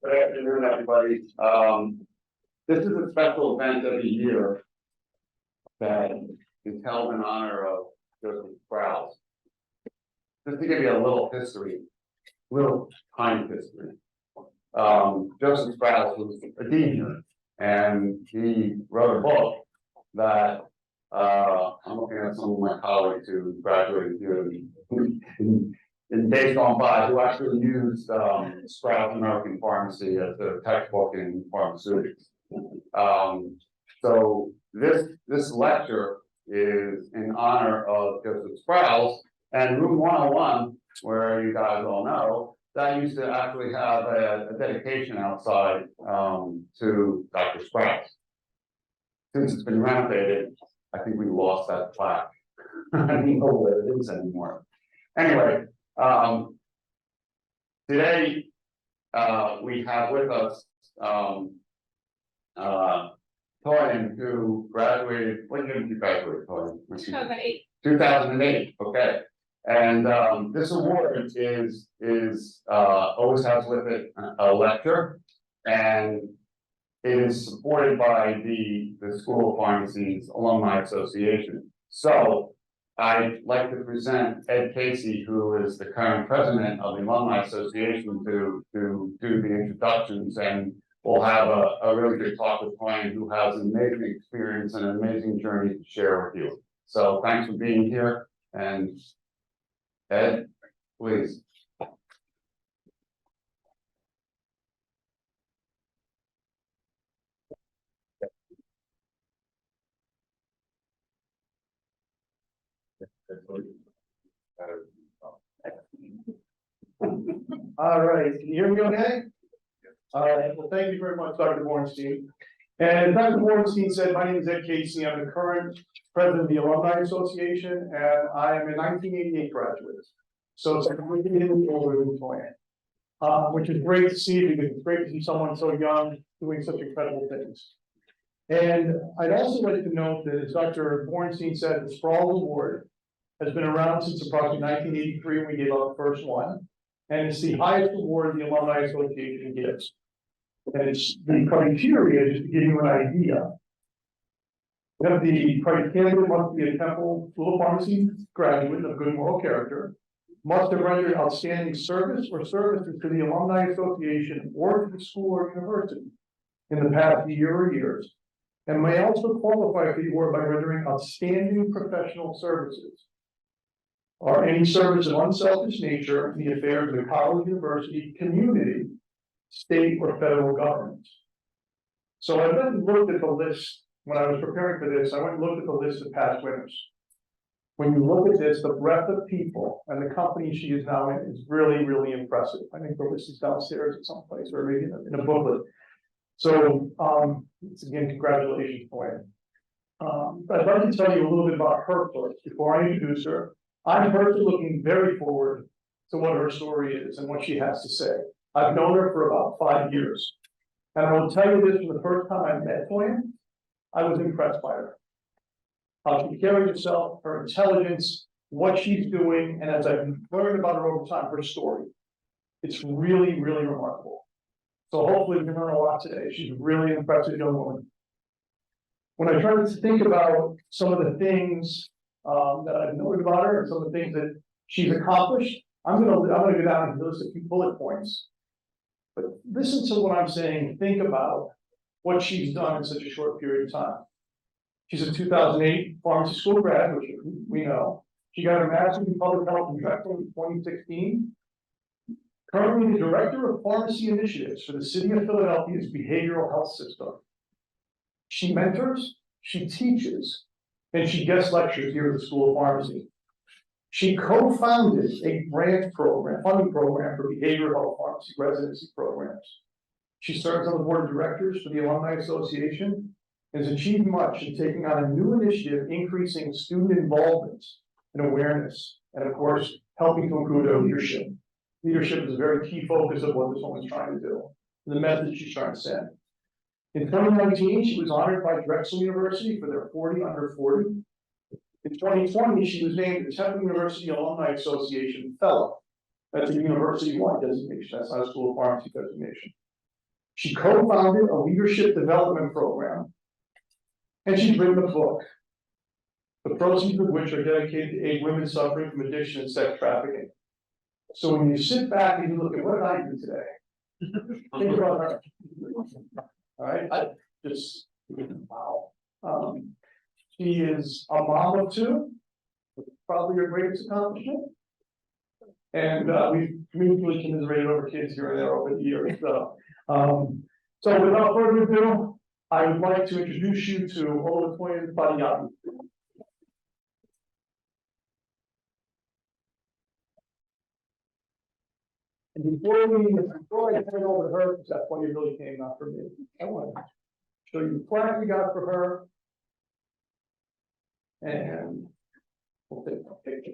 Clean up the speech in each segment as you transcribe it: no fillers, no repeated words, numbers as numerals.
Good afternoon, everybody. This is a special event every year that is held in honor of Joseph Sprowls. Just to give you a little history, little time history. Joseph Sprowls was a dean here, and he wrote a book that I'm looking at some of my colleagues who graduated here in days gone by, who actually used Sprowls American Pharmacy as a textbook in pharmaceutics. So this lecture is in honor of Joseph Sprowls, and Room 101, where you guys all know, that used to actually have a dedication outside to Dr. Sprowls. Since it's been renovated, I think we lost that plaque. I don't know where it is anymore. Anyway, today we have with us Toyin, who graduated. What year did you graduate, Toyin? 2008. 2008. Okay. And this award is always has with it a lecture, and it is supported by the School of Pharmacy's Alumni Association. So I'd like to present Ed Casey, who is the current president of the Alumni Association, to do the introductions, and we'll have a really good talk with Toyin, who has an amazing experience and an amazing journey to share with you. So thanks for being here, and Ed, please. All right, can you hear me okay? All right, well, thank you very much, Dr. Borenstein. And Dr. Borenstein said, my name is Ed Casey. I'm the current president of the Alumni Association, and I am a 1988 graduate. So it's significantly older than Toyin, which is great to see, because it's great to see someone so young doing such incredible things. And I'd also like to note that, as Dr. Borenstein said, the Sprowls Award has been around since approximately 1983 when we gave out the first one. And it's the highest award the Alumni Association gives. And it's the criteria, just to give you an idea. That the criteria must be a Temple School of Pharmacy graduate of good moral character, must have rendered outstanding service or services to the Alumni Association or to the school or university in the past year or years, and may also qualify for the award by rendering outstanding professional services, or any service of unselfish nature in the affairs of the college, university, community, state, or federal government. So I went and looked at the list when I was preparing for this. I went and looked at the list of past winners. When you look at this, the breadth of people and the company she is now in is really, really impressive. I think the list is downstairs at some place, or maybe in a booklet. So, again, congratulations, Toyin. I'd like to tell you a little bit about her first before I introduce her. I'm personally looking very forward to what her story is and what she has to say. I've known her for about 5 years. And I will tell you this, from the first time I met Toyin, I was impressed by her. How she carries herself, her intelligence, what she's doing, and as I've learned about her over time, her story. It's really, really remarkable. So hopefully we can learn a lot today. She's a really impressive young woman. When I try to think about some of the things that I've noted about her and some of the things that she's accomplished, I'm gonna go down and list a few bullet points. But listen to what I'm saying. Think about what she's done in such a short period of time. She's a 2008 pharmacy school grad, which we know. She got her master's in public health and medical in 2016. Currently the director of pharmacy initiatives for the city of Philadelphia's behavioral health system. She mentors, she teaches, and she guest lectures here at the School of Pharmacy. She co-founded a grant program, funding program for behavioral health pharmacy residency programs. She serves on the board of directors for the Alumni Association and has achieved much in taking on a new initiative, increasing student involvement and awareness, and of course, helping to improve their leadership. Leadership is a very key focus of what this woman's trying to do, the message she's trying to send. In 2019, she was honored by Drexel University for their 40 under 40. In 2020, she was named the Temple University Alumni Association Fellow. That's a university-wide designation. That's not a School of Pharmacy designation. She co-founded a leadership development program. And she's written a book, the proceeds of which are dedicated to aid women suffering from addiction and sex trafficking. So when you sit back and you look at what did I do today, think about her. All right, I just, wow. She is a mom of two, probably her greatest accomplishment. And we've mutually commiserated over kids here and there over the years. So without further ado, I would like to introduce you to Oluwatoyin Fadeyibi. And before I turn it over to her, because that's why you really came, not for me, I want to show you the flag we got for her. And we'll take a picture.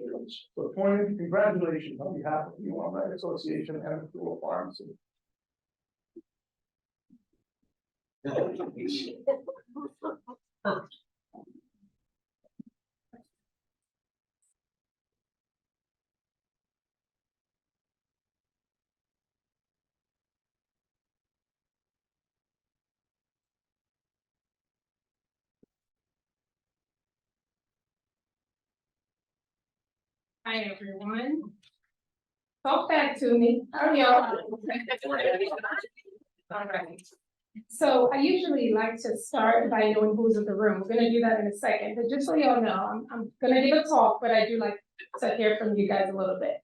So, Toyin, congratulations on behalf of the Alumni Association and the School of Pharmacy. Hi, everyone. Talk back to me. How are y'all? All right. So I usually like to start by knowing who's in the room. We're gonna do that in a second, but just so y'all know, I'm gonna give a talk, but I do like to hear from you guys a little bit.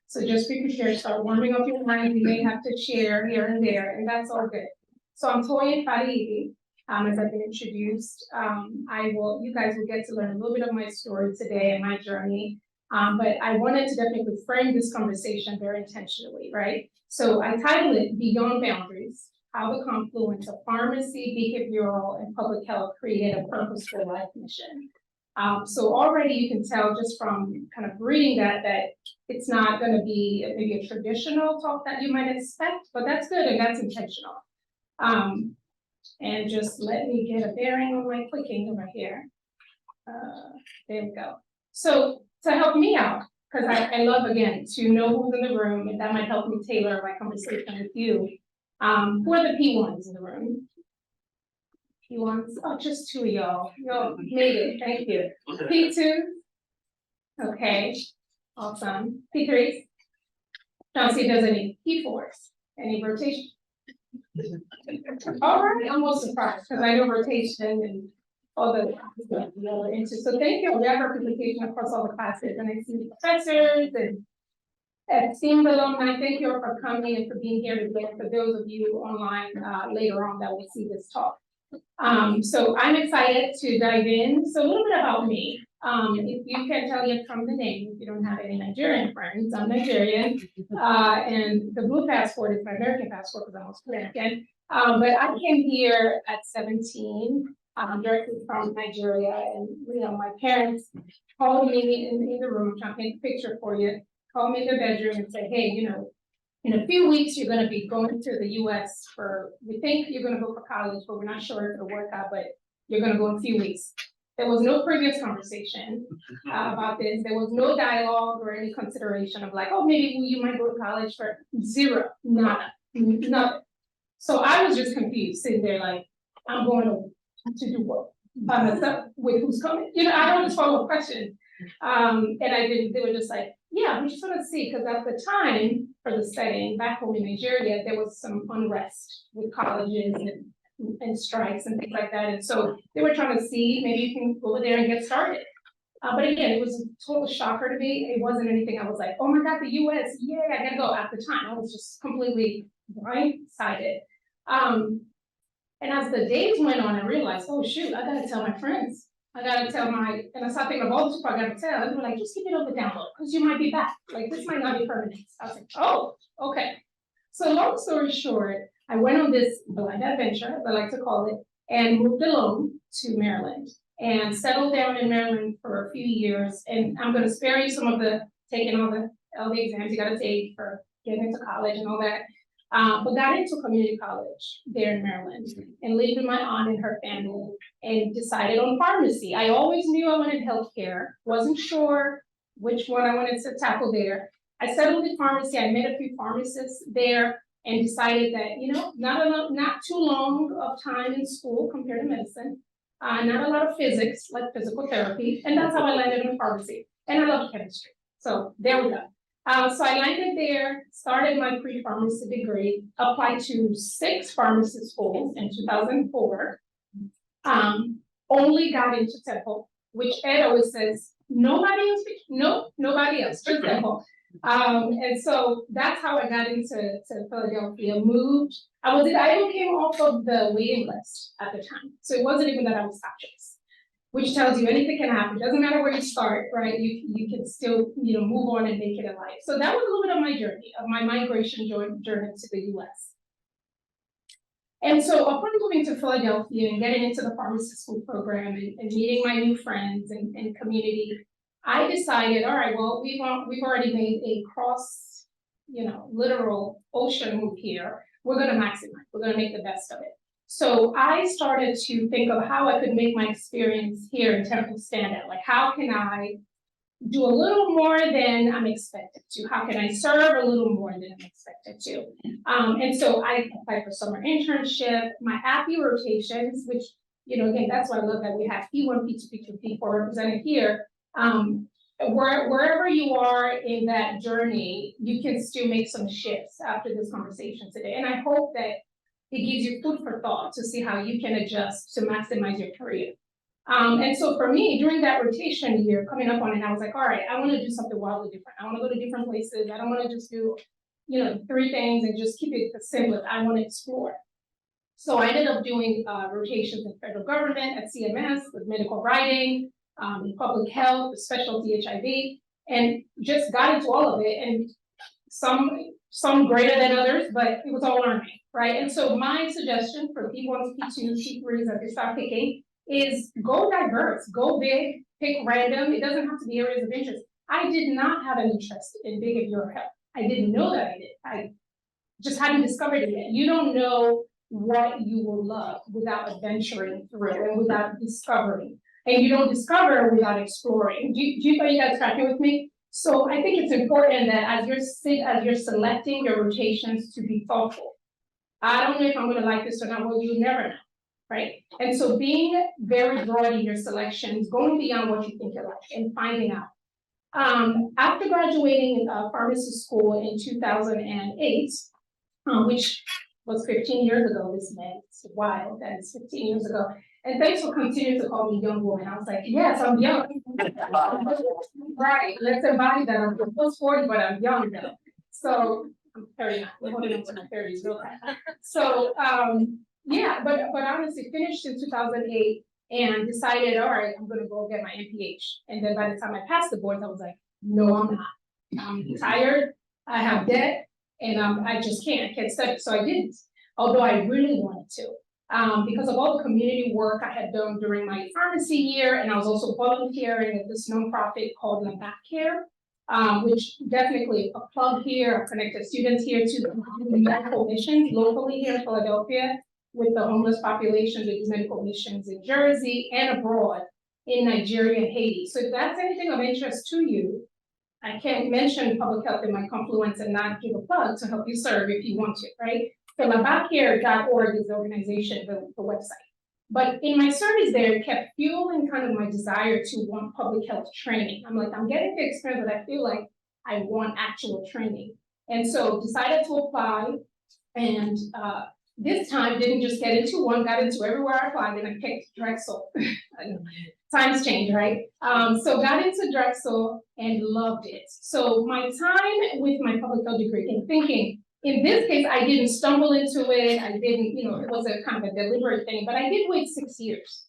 So just be prepared, start warming up your mind. You may have to share here and there, and that's all good. So I'm Toyin Fadeyibi. As I've been introduced, you guys will get to learn a little bit of my story today and my journey. But I wanted to definitely frame this conversation very intentionally, right? So I titled it Beyond Boundaries, How the Confluence of Pharmacy, Behavioral, and Public Health Created a Purposeful Life Mission. So already you can tell just from kind of reading that it's not going to be maybe a traditional talk that you might expect, but that's good and that's intentional. And just let me get a bearing on my clicking over here. There we go. So to help me out, because I love, again, to know who's in the room, and that might help me tailor my conversation with you. Who are the P1s in the room? P1s? Oh, just two of y'all. Y'all made it. Thank you. P2? Okay. Awesome. P3s? Don't see if there's any P4s. Any rotation? All right, I'm most surprised because I know rotation and all the other interests. So thank you. We have representation across all the classes, and I see professors and esteemed alumni. Thank you all for coming and for being here today. For those of you online later on that will see this talk. So I'm excited to dive in. So a little bit about me. If you can tell yet from the name, if you don't have any Nigerian friends, I'm Nigerian. And the blue passport is my American passport because I'm also American. But I came here at 17, directly from Nigeria. And, my parents called me in the room, I'm trying to paint a picture for you, called me in the bedroom and said, hey, in a few weeks, you're going to be going to the US we think you're going to go for college, but we're not sure if it'll work out, but you're going to go in a few weeks. There was no previous conversation about this. There was no dialogue or any consideration of like, oh, maybe you might go to college for zero, nada, nothing. So I was just confused, sitting there like, I'm going to do what? By myself, with who's coming? I don't just follow a question. And they were just like, yeah, we just want to see, because at the time for the setting back home in Nigeria, there was some unrest with colleges and strikes and things like that. And so they were trying to see, maybe you can go over there and get started. But again, it was a total shocker to me. It wasn't anything I was like, oh my God, the US, yeah, I gotta go. At the time, I was just completely blindsided. And as the days went on, I realized, oh shoot, I gotta tell my friends. I gotta tell and I started thinking of all the people I gotta tell. And they were like, just keep it on the download, because you might be back. Like, this might not be permanent. I was like, oh, okay. So long story short, I went on this blind adventure, as I like to call it, and moved alone to Maryland and settled down in Maryland for a few years. And I'm gonna spare you some of taking all the exams you gotta take for getting into college and all that. But got into community college there in Maryland and lived with my aunt and her family and decided on pharmacy. I always knew I wanted healthcare, wasn't sure which one I wanted to tackle there. I settled in pharmacy. I met a few pharmacists there, and decided that, not too long of time in school compared to medicine, not a lot of physics, like physical therapy, and that's how I landed in pharmacy. And I love chemistry. So there we go. So I landed there, started my pre-pharmacy degree, applied to 6 pharmacy schools in 2004. Only got into Temple, which Ed always says, nobody else, just Temple. And so that's how I got into Philadelphia, moved. I even came off of the waiting list at the time. So it wasn't even that I was fabulous, which tells you anything can happen. Doesn't matter where you start, right? You can still, move on and make it in life. So that was a little bit of my journey, of my migration journey to the US. And so upon moving to Philadelphia and getting into the pharmacy school program and meeting my new friends and community, I decided, all right, well, we've already made a cross, literal ocean move here. We're gonna maximize, we're gonna make the best of it. So I started to think of how I could make my experience here in Temple stand out. Like, how can I do a little more than I'm expected to? How can I serve a little more than I'm expected to? And so I applied for summer internship, my API rotations, which, again, that's why I love that we have P1, P2, P2, P4 represented here. Wherever you are in that journey, you can still make some shifts after this conversation today. And I hope that it gives you food for thought to see how you can adjust to maximize your career. And so for me, during that rotation year, coming up on it, I was like, all right, I want to do something wildly different. I want to go to different places. I don't want to just do, 3 things and just keep it simple. I want to explore. So I ended up doing rotations in federal government at CMS with medical writing, in public health, specialty HIV, and just got into all of it. And some greater than others, but it was all learning, right? And so my suggestion for P1s, P2s, P3s that they start picking is go diverse, go big, pick random. It doesn't have to be areas of interest. I did not have an interest in behavioral health. I didn't know that I did. I just hadn't discovered it yet. You don't know what you will love without adventuring through and without discovering. And you don't discover without exploring. Do you guys tracking with me? So I think it's important that as you're selecting your rotations to be thoughtful. I don't know if I'm going to like this or not. Well, you never know, right? And so being very broad in your selections, going beyond what you think you like and finding out. After graduating pharmacy school in 2008, which was 15 years ago, this May. It's wild that it's 15 years ago. And thanks for continuing to call me young woman. I was like, yes, I'm young. Right, let's embody that. I'm almost 40, but I'm young though. So I'm 39, we're holding into my 30s real fast. So yeah, but honestly finished in 2008 and decided, all right, I'm gonna go get my MPH. And then by the time I passed the boards, I was like, no, I'm not. I'm tired, I have debt, and I just can't study. So I didn't, although I really wanted to. Because of all the community work I had done during my pharmacy year, and I was also volunteering at this nonprofit called La Back Care, which definitely a plug here. I've connected students here to the medical missions locally here in Philadelphia with the homeless population, with medical missions in Jersey and abroad in Nigeria and Haiti. So if that's anything of interest to you, I can't mention public health in my Confluence and not give a plug to help you serve if you want to, right? So labacare.org is the organization, the website. But in my service there, it kept fueling kind of my desire to want public health training. I'm like, I'm getting the experience, but I feel like I want actual training. And so decided to apply. And this time didn't just get into one, got into everywhere I applied, and I picked Drexel. Times change, right? So got into Drexel and loved it. So my time with my public health degree and thinking, in this case, I didn't stumble into it. I didn't, it was a kind of a deliberate thing, but I did wait 6 years.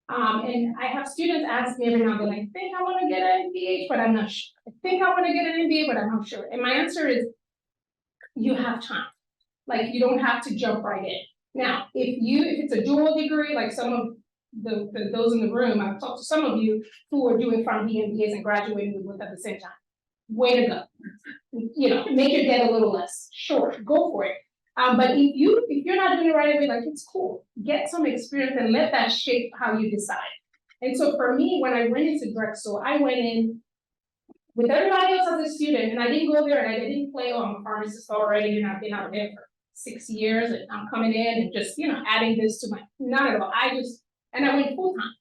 And I have students ask me every now and then, I think I want to get an MPH, but I'm not sure. I think I want to get an MBA, but I'm not sure. And my answer is, you have time. Like, you don't have to jump right in. Now, if it's a dual degree, like some of those in the room, I've talked to some of you who are doing PharmD MBAs and graduating with at the same time. Way to go. Make your debt a little less. Sure, go for it. But if you're not doing it right away, like, it's cool. Get some experience and let that shape how you decide. And so for me, when I went into Drexel, I went in with everybody else as a student, and I didn't go there and I didn't play, oh, I'm a pharmacist already, and I've been out there for 6 years, and I'm coming in and just, adding this to my, not at all, and I went full time.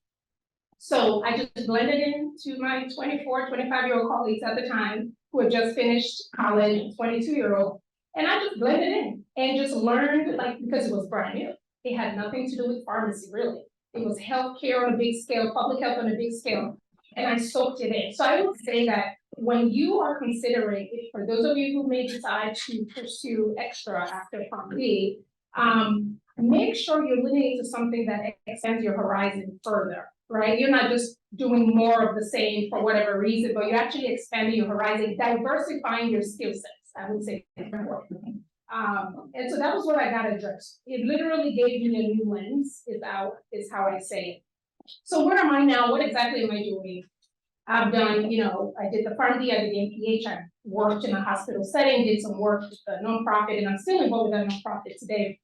So I just blended into my 24, 25-year-old colleagues at the time who had just finished college, 22-year-old, and I just blended in and just learned, because it was brand new. It had nothing to do with pharmacy, really. It was healthcare on a big scale, public health on a big scale, and I soaked it in. So I would say that when you are considering, for those of you who may decide to pursue extra after PharmD, make sure you're leaning into something that extends your horizon further, right? You're not just doing more of the same for whatever reason, but you're actually expanding your horizon, diversifying your skill sets, I would say. And so that was what I got addressed. It literally gave me a new lens, is how I say it. So where am I now? What exactly am I doing? I've done, I did the PharmD, I did the MPH, I worked in a hospital setting, did some work with a nonprofit, and I'm still involved with that nonprofit today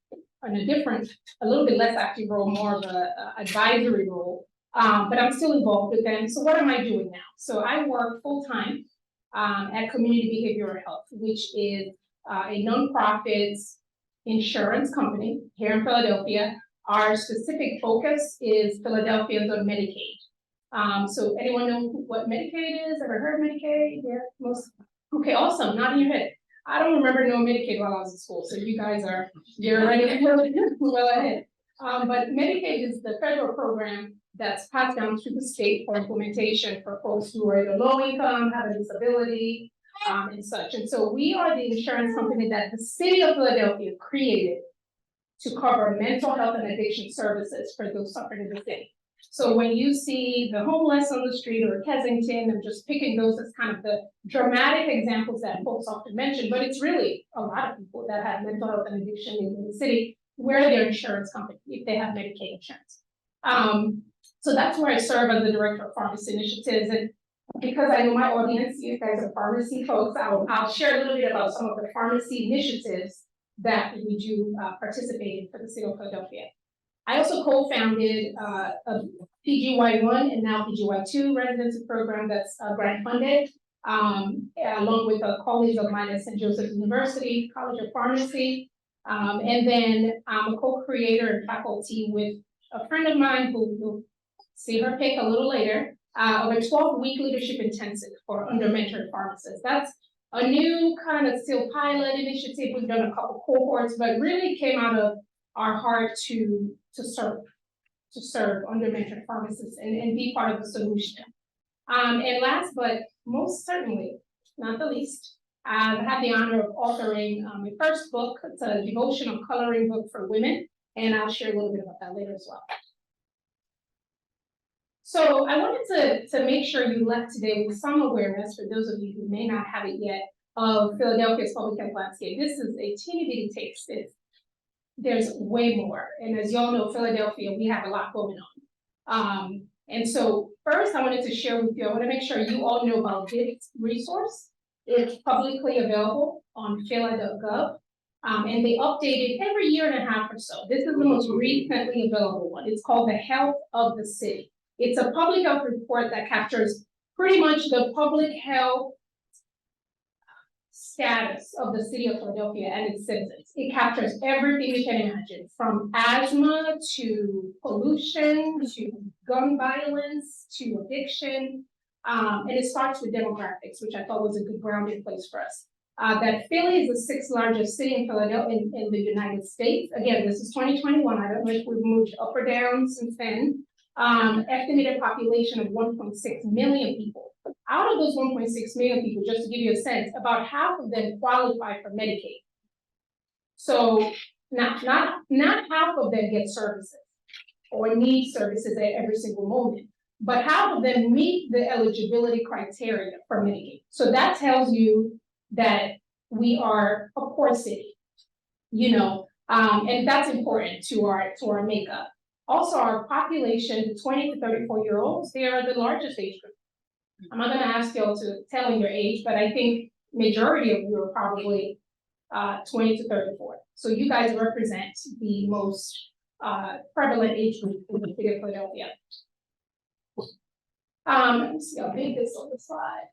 in a little bit less active role, more of a advisory role, but I'm still involved with them. So what am I doing now? So I work full-time at Community Behavioral Health, which is a nonprofit insurance company here in Philadelphia. Our specific focus is Philadelphians on Medicaid. So anyone know what Medicaid is? Ever heard of Medicaid? Yeah, most. Okay, awesome. Not in your head. I don't remember knowing Medicaid while I was in school, so you guys you're already well ahead. But Medicaid is the federal program that's passed down to the state for implementation for folks who are either low income, have a disability, and such. And so we are the insurance company that the city of Philadelphia created to cover mental health and addiction services for those suffering in the city. So when you see the homeless on the street or Kensington, I'm just picking those as kind of the dramatic examples that folks often mention, but it's really a lot of people that have mental health and addiction in the city. We're their insurance company if they have Medicaid insurance. So that's where I serve as the director of pharmacy initiatives. And because I know my audience, you guys are pharmacy folks, I'll share a little bit about some of the pharmacy initiatives that we do participate in for the city of Philadelphia. I also co-founded a PGY1 and now PGY2 residency program that's grant funded, along with colleagues of mine at St. Joseph University, College of Pharmacy. And then I'm a co-creator and faculty with a friend of mine who will see her pick a little later, of a 12-week leadership intensive for under-mentored pharmacists. That's a new kind of still pilot initiative. We've done a couple cohorts, but really came out of our heart to serve under-mentored pharmacists and be part of the solution. And last, but most certainly, not the least, I've had the honor of authoring my first book. It's a devotional coloring book for women, and I'll share a little bit about that later as well. So I wanted to make sure you left today with some awareness, for those of you who may not have it yet, of Philadelphia's public health landscape. This is a teeny bitty taste. There's way more. And as y'all know, Philadelphia, we have a lot going on. And so first I wanted to share with you, I want to make sure you all know about this resource. It's publicly available on phila.gov. And they update it every year and a half or so. This is the most recently available one. It's called The Health of the City. It's a public health report that captures pretty much the public health status of the city of Philadelphia and its citizens. It captures everything you can imagine, from asthma to pollution, to gun violence, to addiction. And it starts with demographics, which I thought was a good grounding place for us. That Philly is the 6th largest city in Philadelphia in the United States. Again, this is 2021. I don't know if we've moved up or down since then. Estimated population of 1.6 million people. Out of those 1.6 million people, just to give you a sense, about half of them qualify for Medicaid. So not half of them get services or need services at every single moment, but half of them meet the eligibility criteria for Medicaid. So that tells you that we are a poor city, and that's important to our makeup. Also, our population, 20 to 34-year-olds, they are the largest age group. I'm not going to ask y'all to tell me your age, but I think majority of you are probably 20 to 34. So you guys represent the most prevalent age group in the city of Philadelphia. Let me see how big this on the slide.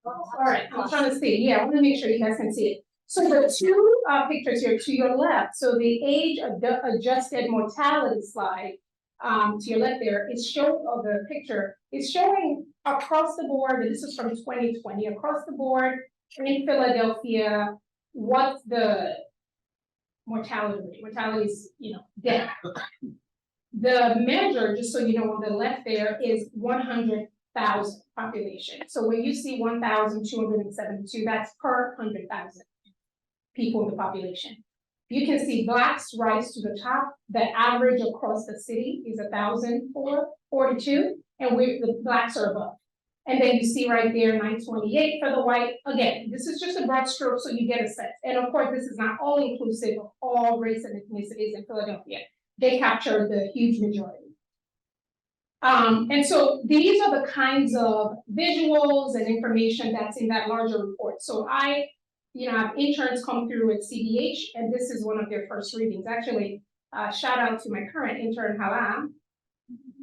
All right, I'm trying to see, yeah, I wanna make sure you guys can see it. So the two pictures here to your left, so the age adjusted mortality slide, to your left there, is showing, of the picture, is showing across the board, and this is from 2020, across the board in Philadelphia, what's the mortality rate, mortality is, death. The measure, just so you know, on the left there is 100,000 population. So when you see 1,272, that's per 100,000 people in the population. You can see Blacks rise to the top. The average across the city is 1,042, and the Blacks are above. And then you see right there 928 for the white. Again, this is just a broad stroke so you get a sense. And of course, this is not all inclusive of all race and ethnicities in Philadelphia. They capture the huge majority. And so these are the kinds of visuals and information that's in that larger report. So I have interns come through at CDH, and this is one of their first readings. Actually, shout out to my current intern, Alum.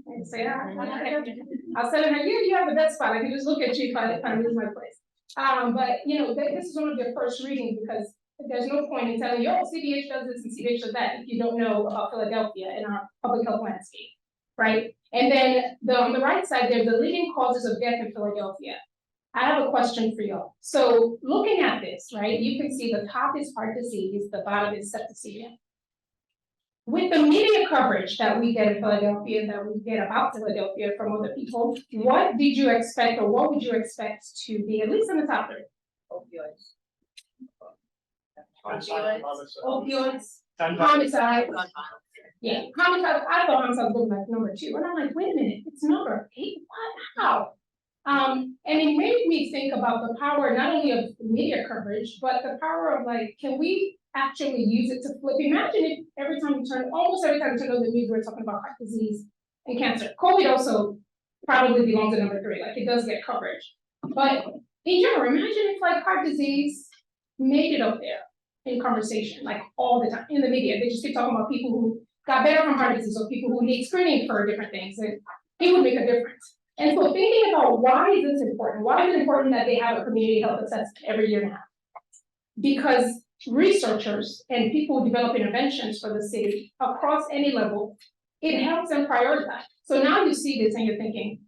I can say that. I was telling her, you have the best spot. I can just look at you if I lose my place. But this is one of their first readings because there's no point in telling you, oh, CDH does this and CDH does that if you don't know about Philadelphia and our public health landscape, right? And then on the right side there, the leading causes of death in Philadelphia. I have a question for y'all. So looking at this, right, you can see the top is heart disease, the bottom is septicemia. With the media coverage that we get in Philadelphia, that we get about Philadelphia from other people, what did you expect, or what would you expect to be, at least in the top three? Opioids. Opioids, homicide. Yeah, homicide. I thought homicide was like number 2, and I'm like, wait a minute, it's number 8. What? How? And it made me think about the power not only of media coverage, but the power of can we actually use it to flip? Imagine if almost every time you turn on the news, we're talking about heart disease and cancer. COVID also probably belongs to number 3, it does get coverage. But in general, imagine if heart disease made it up there in conversation, all the time in the media. They just keep talking about people who got better from heart disease or people who need screening for different things, and it would make a difference. And so thinking about why is this important? Why is it important that they have a community health assessment every year now? Because researchers and people who develop interventions for the city across any level, it helps them prioritize. So now you see this and you're thinking,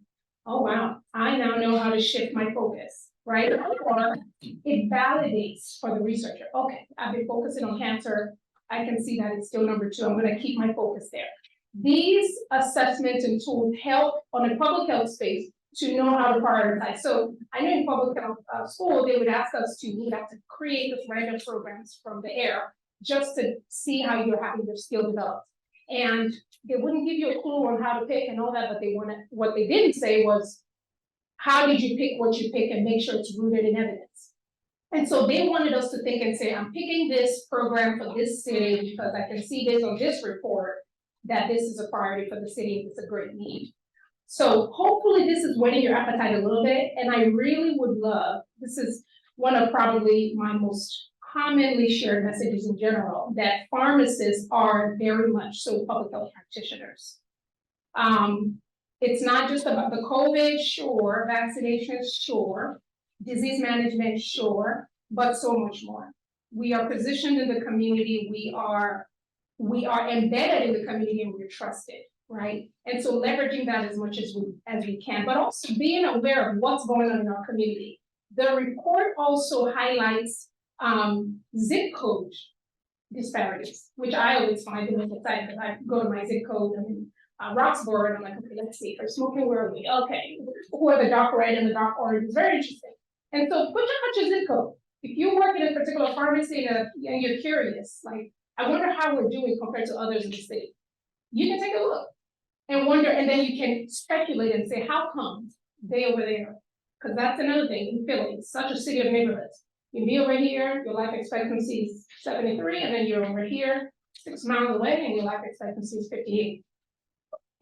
oh wow, I now know how to shift my focus, right? Or it validates for the researcher. Okay, I've been focusing on cancer. I can see that it's still number 2. I'm going to keep my focus there. These assessments and tools help on a public health space to know how to prioritize. So I know in public health school, they would ask us we would have to create this random programs from the air just to see how you're having your skill developed. And they wouldn't give you a clue on how to pick and all that, but what they didn't say was, how did you pick what you pick and make sure it's rooted in evidence? And so they wanted us to think and say, I'm picking this program for this city because I can see this on this report that this is a priority for the city and it's a great need. So hopefully this is whetting your appetite a little bit. And I really would love, this is one of probably my most commonly shared messages in general, that pharmacists are very much so public health practitioners. It's not just about the COVID, sure, vaccinations, sure, disease management, sure, but so much more. We are positioned in the community, we are embedded in the community, and we're trusted, right? And so leveraging that as much as we can, but also being aware of what's going on in our community. The report also highlights zip code disparities, which I always find the most exciting because I go to my zip code and Roxborough, and I'm like, okay, let's see, for smoking, where are we? Okay, who are the dark red and the dark orange? It's very interesting. And so put your zip code. If you work in a particular pharmacy and you're curious, I wonder how we're doing compared to others in the state. You can take a look and wonder, and then you can speculate and say, how come they over there? Because that's another thing in Philly. It's such a city of neighborhoods. You be over here, your life expectancy is 73, and then you're over here 6 miles away, and your life expectancy is 58.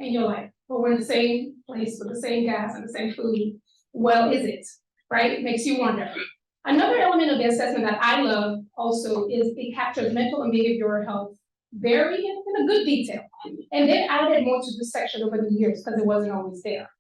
And you're like, well, we're in the same place with the same gas and the same food. Well, is it? Right? It makes you wonder. Another element of the assessment that I love also is it captures mental and behavioral health very in a good detail. And they added more to this section over the years because it wasn't always there.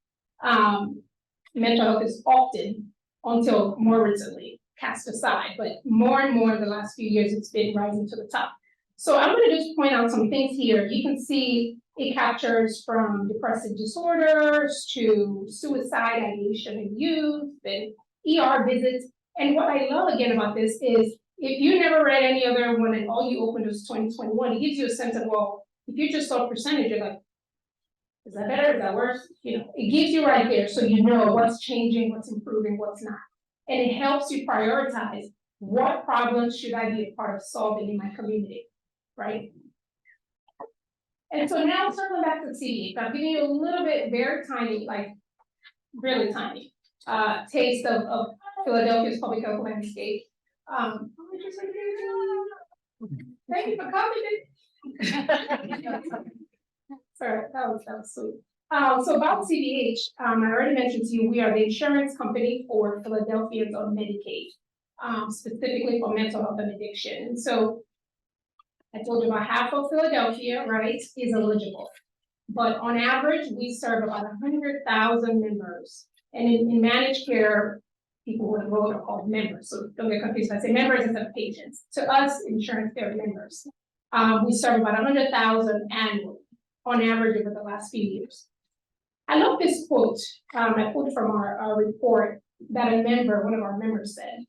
Mental health is often until more recently cast aside, but more and more in the last few years, it's been rising to the top. So I'm gonna just point out some things here. You can see it captures from depressive disorders to suicide, ideation in youth, and ER visits. And what I love again about this is, if you never read any other one and all you opened was 2021, it gives you a sense of, well, if you just saw percentage, you're like, is that better, is that worse? You know, it gives you right there, so you know what's changing, what's improving, what's not. And it helps you prioritize, what problems should I be a part of solving in my community, right? And so now circling back to CDH, I'm giving you a little bit, very tiny, like really tiny, taste of Philadelphia's public health landscape. Thank you for coming. Sorry, that was sweet. So about CDH, I already mentioned to you, we are the insurance company for Philadelphians on Medicaid, specifically for mental health and addiction. And so I told you about half of Philadelphia, right, is eligible. But on average, we serve about 100,000 members. And in managed care, people who enroll are called members. So don't get confused. If I say members instead of patients. To us, insurance, they're members. We serve about 100,000 annually, on average over the last few years. I love this quote. I quote from our report that one of our members said.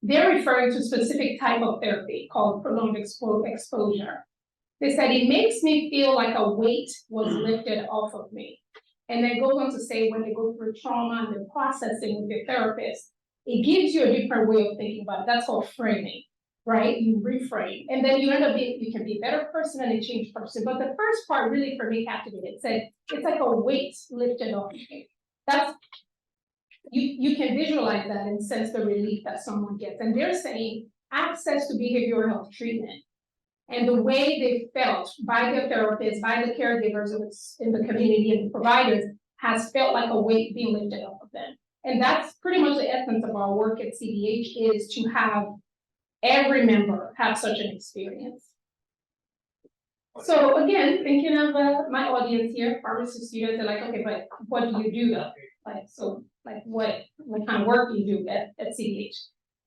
They're referring to a specific type of therapy called prolonged exposure. They said, it makes me feel like a weight was lifted off of me. And then goes on to say, when they go through trauma and the processing with your therapist, it gives you a different way of thinking about it. That's called framing, right? You reframe. And then you end up being, you can be a better person and a changed person. But the first part really for me captivated. It said, it's like a weight lifted off of you. That's, you can visualize that and sense the relief that someone gets. And they're saying access to behavioral health treatment and the way they felt by their therapists, by the caregivers in the community and the providers has felt like a weight being lifted off of them. And that's pretty much the essence of our work at CDH, is to have every member have such an experience. So again, thinking of my audience here, pharmacy students are like, okay, but what do you do though? What kind of work do you do at CDH?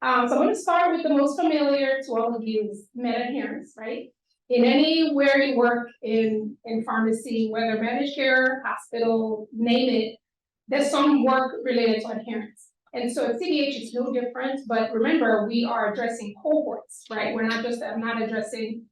So I'm going to start with the most familiar to all of you is med adherence, right? In anywhere you work in pharmacy, whether managed care, hospital, name it, there's some work related to adherence. And so at CDH, it's no different, but remember, we are addressing cohorts, right? I'm not addressing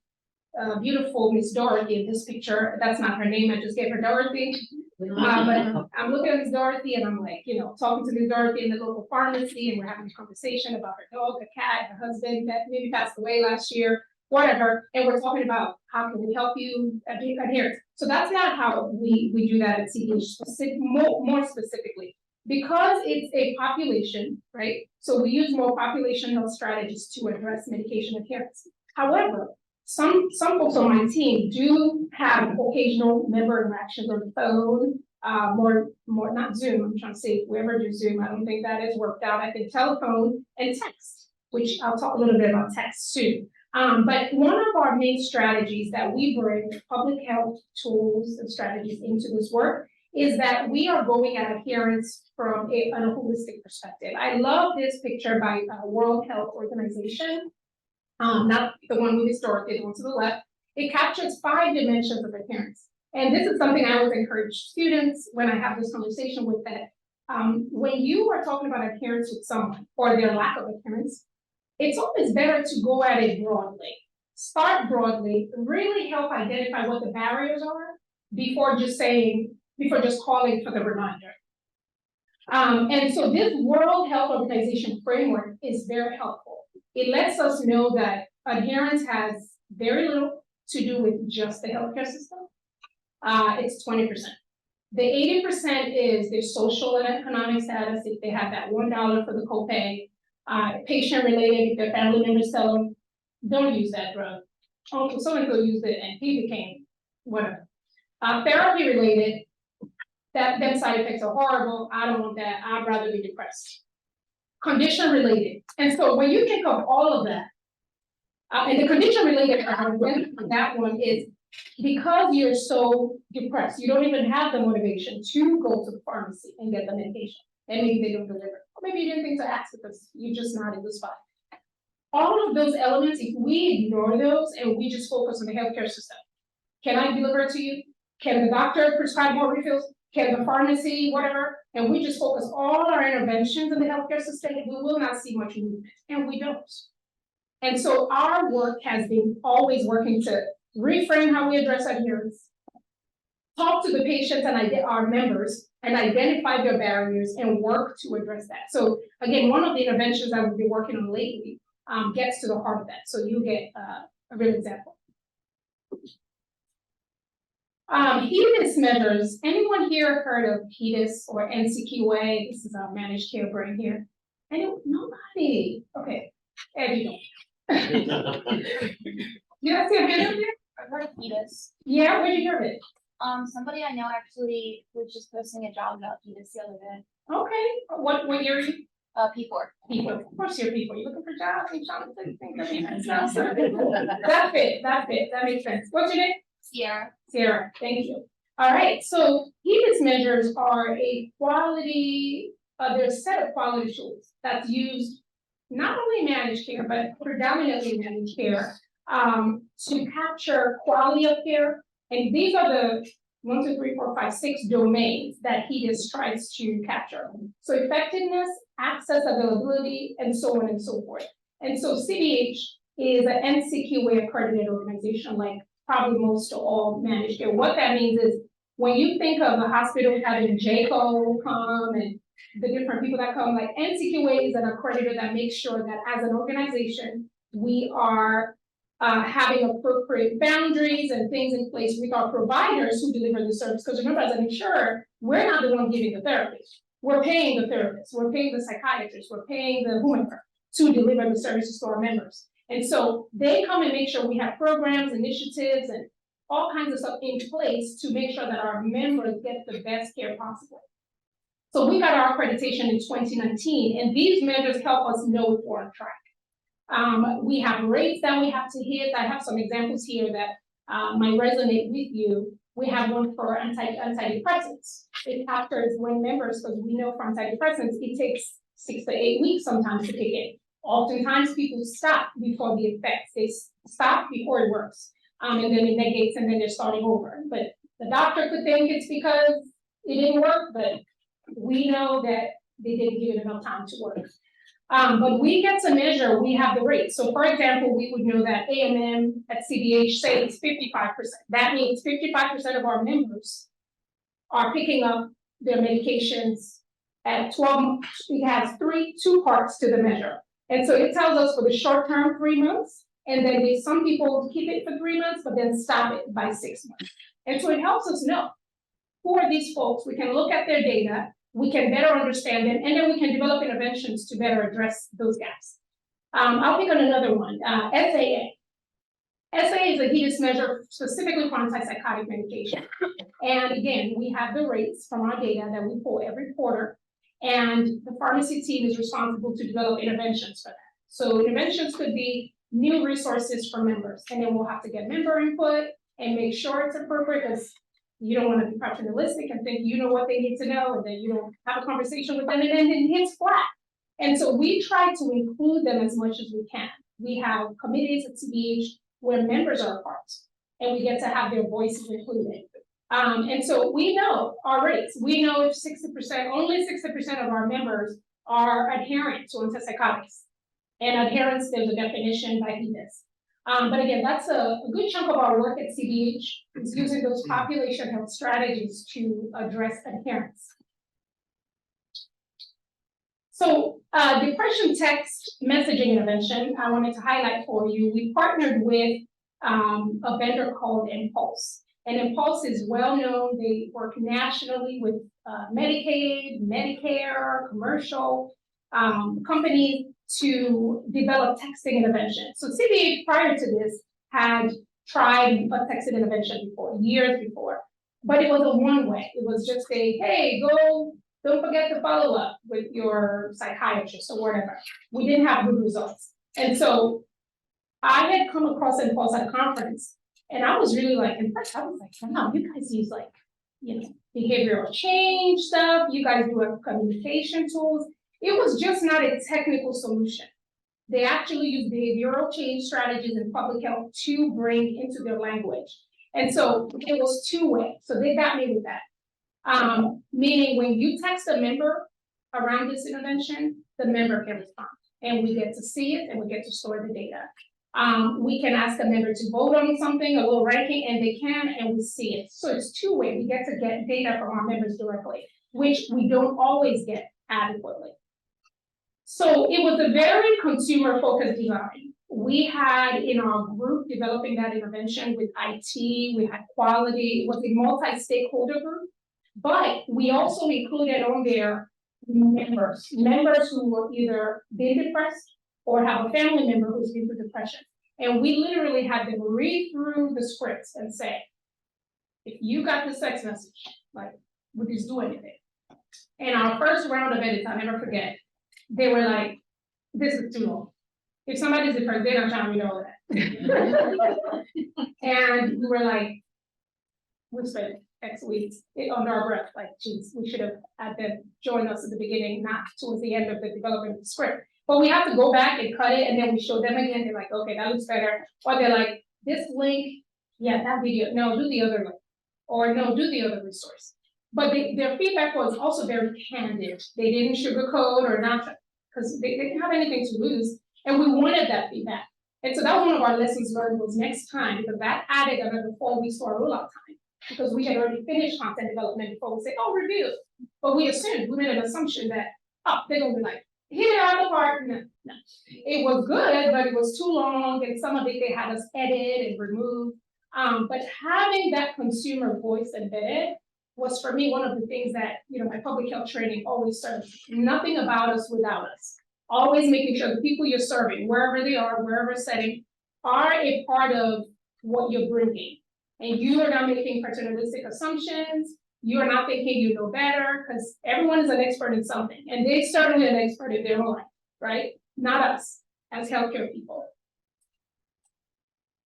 beautiful Miss Dorothy in this picture. That's not her name, I just gave her Dorothy. But I'm looking at Miss Dorothy and I'm like, talking to Miss Dorothy in the local pharmacy, and we're having a conversation about her dog, her cat, her husband that maybe passed away last year, whatever. And we're talking about how can we help you adhere. So that's not how we do that at CDH, more specifically. Because it's a population, right? So we use more population health strategies to address medication adherence. However, some folks on my team do have occasional member interactions on the phone, more not Zoom. I'm trying to say, if we ever do Zoom, I don't think that is worked out. I think telephone and text, which I'll talk a little bit about text soon. But one of our main strategies that we bring public health tools and strategies into this work is that we are going at adherence from a holistic perspective. I love this picture by World Health Organization. Not the one with historically, the one to the left. It captures 5 dimensions of adherence. And this is something I always encourage students when I have this conversation with that. When you are talking about adherence with someone or their lack of adherence, it's always better to go at it broadly. Start broadly, really help identify what the barriers are before just calling for the reminder. And so this World Health Organization framework is very helpful. It lets us know that adherence has very little to do with just the healthcare system. It's 20%. The 80% is their social and economic status, if they have that $1 for the copay, patient related, if their family members tell them, don't use that drug. Uncle so-and-so used it and he became whatever. Therapy related, them side effects are horrible. I don't want that. I'd rather be depressed. Condition related. And so when you think of all of that, and the condition related, that one is because you're so depressed, you don't even have the motivation to go to the pharmacy and get the medication. and maybe they don't deliver. Or maybe you didn't think to ask because you just not in the spot. All of those elements, if we ignore those and we just focus on the healthcare system, can I deliver to you? Can the doctor prescribe more refills? Can the pharmacy, whatever? And we just focus all our interventions in the healthcare system, we will not see much movement, and we don't. And so our work has been always working to reframe how we address adherence, talk to the patients and our members and identify their barriers and work to address that. So again, one of the interventions that we've been working on lately gets to the heart of that. So you get a real example. HEDIS measures. Anyone here heard of HEDIS or NCQA? This is our managed care brain here. Nobody. Okay. Ed, you don't. You guys see a video here? I've heard of HEDIS. Yeah, where did you hear of it? Somebody I know actually was just posting a job about HEDIS the other day. Okay. What year are you? P4. People, of course you're people. You're looking for jobs and Jonathan think that makes sense. That's it. That makes sense. What's your name? Sierra. Sarah, thank you. All right, so HEDIS measures are a quality, there's a set of quality tools that's used not only in managed care, but predominantly in managed care, to capture quality of care. And these are the 1, 2, 3, 4, 5, 6 domains that HEDIS tries to capture. So effectiveness, access, availability, and so on and so forth. And so CBH is an NCQA accredited organization, like probably most to all managed care. What that means is when you think of a hospital having JCO come and the different people that come, like NCQA is an accreditor that makes sure that as an organization, we are having appropriate boundaries and things in place with our providers who deliver the service. Because remember, as an insurer, we're not the one giving the therapy. We're paying the therapist, we're paying the psychiatrist, we're paying the whomever to deliver the services to our members. And so they come and make sure we have programs, initiatives, and all kinds of stuff in place to make sure that our members get the best care possible. So we got our accreditation in 2019, and these measures help us know if we're on track. We have rates that we have to hit. I have some examples here that might resonate with you. We have one for antidepressants. It captures when members, because we know for antidepressants, it takes 6 to 8 weeks sometimes to kick in. Oftentimes people stop before the effects. They stop before it works. And then it negates and then they're starting over. But the doctor could think it's because it didn't work, but we know that they didn't give it enough time to work. But we get to measure, we have the rates. So for example, we would know that AMM at CBH saves 55%. That means 55% of our members are picking up their medications at 12 months. It has two parts to the measure. And so it tells us for the short term, 3 months, and then some people keep it for 3 months, but then stop it by 6 months. And so it helps us know who are these folks. We can look at their data, we can better understand them, and then we can develop interventions to better address those gaps. I'll pick on another one, SAA. SAA is a HEDIS measure specifically for antipsychotic medication. And again, we have the rates from our data that we pull every quarter. And the pharmacy team is responsible to develop interventions for that. So interventions could be new resources for members, and then we'll have to get member input and make sure it's appropriate, because you don't want to be paternalistic and think you know what they need to know, and then you don't have a conversation with them, and then it hits flat. And so we try to include them as much as we can. We have committees at CBH where members are a part, and we get to have their voices included. And so we know our rates. We know if 60%, only 60% of our members are adherent to antipsychotics. And adherence, there's a definition by HEDIS. But again, that's a good chunk of our work at CBH is using those population health strategies to address adherence. So depression text messaging intervention, I wanted to highlight for you. We partnered with a vendor called Impulse. And Impulse is well known. They work nationally with Medicaid, Medicare, commercial companies to develop texting intervention. So CBH prior to this had tried a texted intervention before, years before, but it was a one-way. It was just a, hey, don't forget to follow up with your psychiatrist or whatever. We didn't have good results. And so I had come across Impulse at a conference, and I was really like impressed. I was like, wow, you guys use like, behavioral change stuff, you guys do have communication tools. It was just not a technical solution. They actually use behavioral change strategies in public health to bring into their language. And so it was two-way, so they got me with that. Meaning when you text a member around this intervention, the member can respond. And we get to see it and we get to store the data. We can ask a member to vote on something, a little ranking, and they can, and we see it. So it's two-way. We get to get data from our members directly, which we don't always get adequately. So it was a very consumer-focused design. We had in our group developing that intervention with IT, we had quality, it was a multi-stakeholder group, but we also included on there members who were either been depressed or have a family member who's been through depression. And we literally had them read through the scripts and say, if you got this text message, like, would this do anything? And our first round of edits, I'll never forget, they were like, this is too long. If somebody's depressed, they're not trying to read all of that. And we were like, we spent X weeks under our breath, like, geez, we should have had them join us at the beginning, not towards the end of the development of the script. But we have to go back and cut it, and then we show them again. They're like, okay, that looks better. Or they're like, this link, yeah, that video, no, do the other link. Or no, do the other resource. But their feedback was also very candid. They didn't sugarcoat or not, because they didn't have anything to lose. And we wanted that feedback. And so that was one of our lessons learned was next time, because that added another 4 weeks to our rollout time. Because we had already finished content development before we say, oh, review. But we assumed, we made an assumption that, oh, they're gonna be like, hit it out of the park. No, no. It was good, but it was too long, and some of it they had us edit and remove. But having that consumer voice embedded was for me one of the things that, my public health training always serves. Nothing about us without us. Always making sure the people you're serving, wherever they are, wherever setting, are a part of what you're bringing. And you are not making paternalistic assumptions. You are not thinking you know better, because everyone is an expert in something, and they're certainly an expert in their own life, right? Not us as healthcare people.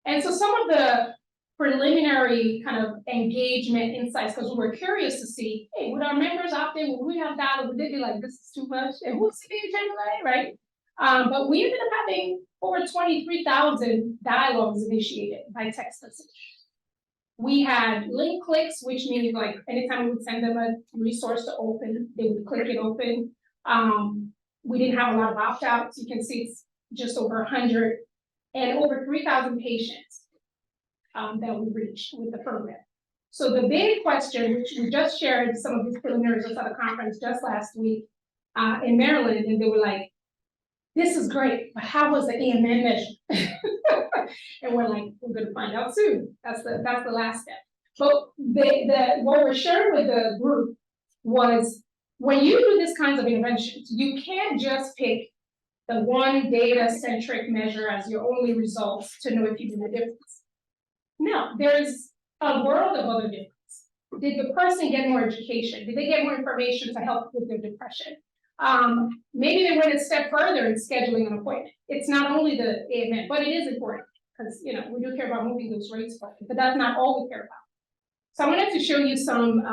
And so some of the preliminary kind of engagement insights, because we were curious to see, hey, would our members opt in? Would we have dialogue? Would they be like, this is too much? And who's the generally, right? But we ended up having over 23,000 dialogues initiated by text message. We had link clicks, which means like anytime we would send them a resource to open, they would click it open. We didn't have a lot of opt-outs. You can see it's just over 100 and over 3,000 patients that we reached with the program. So the big question, which we just shared some of these preliminaries at the conference just last week in Maryland, and they were like, this is great, but how was the AMN measured? And we're like, we're gonna find out soon. That's the last step. But what we're sharing with the group was, when you do these kinds of interventions, you can't just pick the one data-centric measure as your only results to know if you do a difference. No, there's a world of other difference. Did the person get more education? Did they get more information to help with their depression? Maybe they went a step further in scheduling an appointment. It's not only the AMN, but it is important, because we do care about moving those rates forward, but that's not all we care about. So I wanted to show you some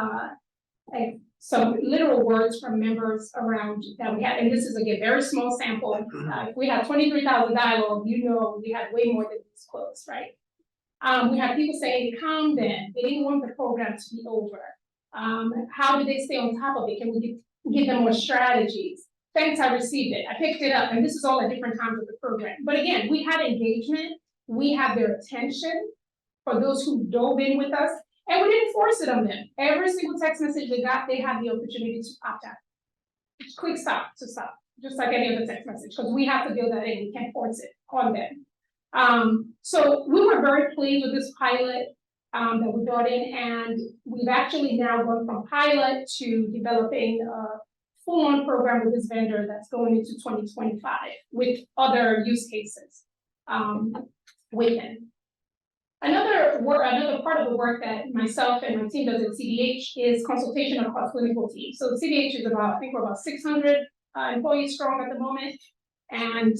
literal words from members around that we had, and this is again very small sample. If we have 23,000 dialogue, we had way more than these quotes, right? We had people saying, calm then, they didn't want the program to be over. How do they stay on top of it? Can we give them more strategies? Thanks, I received it. I picked it up, and this is all at different times of the program. But again, we had engagement. We had their attention for those who dove in with us, and we didn't force it on them. Every single text message they got, they had the opportunity to opt out. Quick stop to stop, just like any other text message, because we have to build that in. We can't force it on them. So we were very pleased with this pilot that we brought in, and we've actually now gone from pilot to developing a full-on program with this vendor that's going into 2025 with other use cases within. Another part of the work that myself and my team does at CDH is consultation across clinical teams. So CDH is I think we're about 600 employees strong at the moment, and